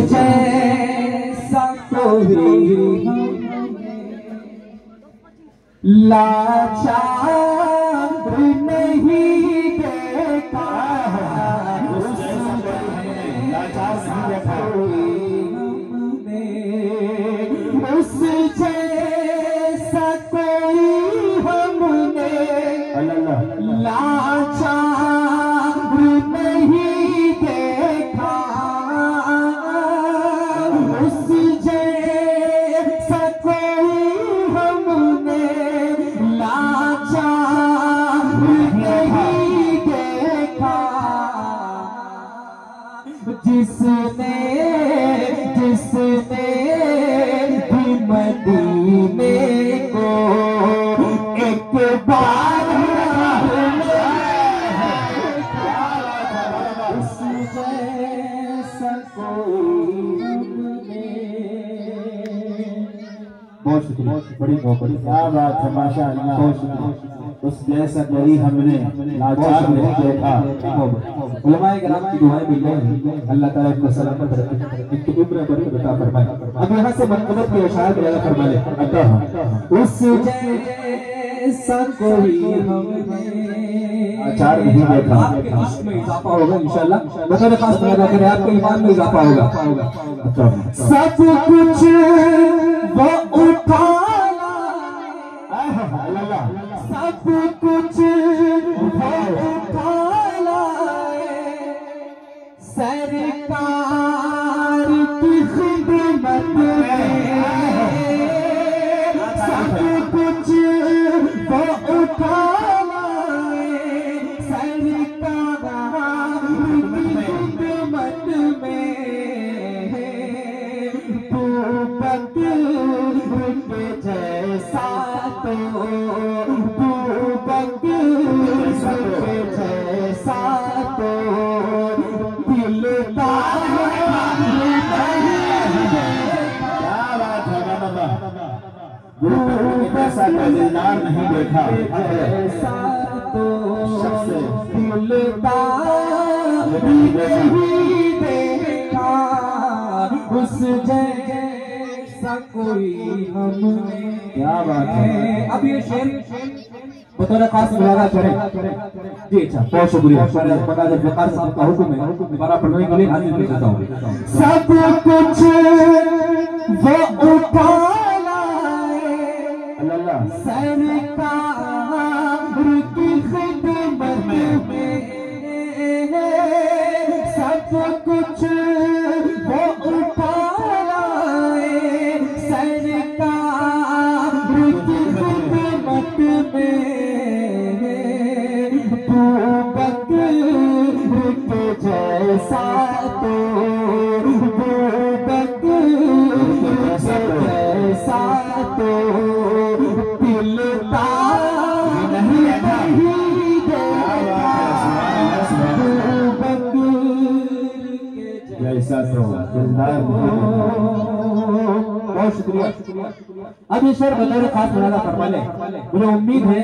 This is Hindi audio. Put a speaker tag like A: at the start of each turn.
A: जैसा कोई लाचार नहीं देखा, उस जैसा कोई हमने लाचार नहीं देखा, उस जैसा कोई हमने लाचार नहीं देखा, जिसने भी मदीने को एक बार उस जैसा कोई हमने। बहुत शुक्रिया, बड़ी मोहब्बत, क्या बात है, माशाअल्लाह। उस जैसा कोई हमने लाचार नहीं देखा। उलमाए किराम की दुआएं मिल रही हैं, अल्लाह ताला इनको सलामत रखे, इनकी उम्र बरकत अता फरमाए। अब यहाँ से मनक़बत की इशारत बयान फरमा ले। उस जैसा कोई हमने लाचार नहीं देखा। आपके इश्क में इजाफा होगा इंशाअल्लाह, बतौर खास पैदा करे, आपके ईमान में इजाफा होगा। सब कुछ वो उठा, सब कुछ वो उठा लाए, सरकार की खिदमत में। सब कुछ वो उठा लाए, सरकार की खिदमत में। तू बकरी के जैसा तो जैसा तो दिलदार नहीं देखा, जैसा तो दिलदार नहीं देखा, उस जैसा कोई हमने। क्या बात है। अब ये शेर बतौर खास मुलाजा करें जी। अच्छा, बहुत शुक्रिया। मकादर वकार साहब का हुक्म है, दोबारा पढ़ने के लिए हाजिर कर देता हूँ। सब कुछ वो उठा लाए, सरकार की खिदमत में। सब कुछ वो उठा लाए, सरकार की खिदमत में। जैसा तो जैसा तो दिलदार नहीं देखा, जैसा तो दिलदार। बहुत शुक्रिया। अब ये शेर बतौर खास मुलाजा फरमा ले। मुझे उम्मीद है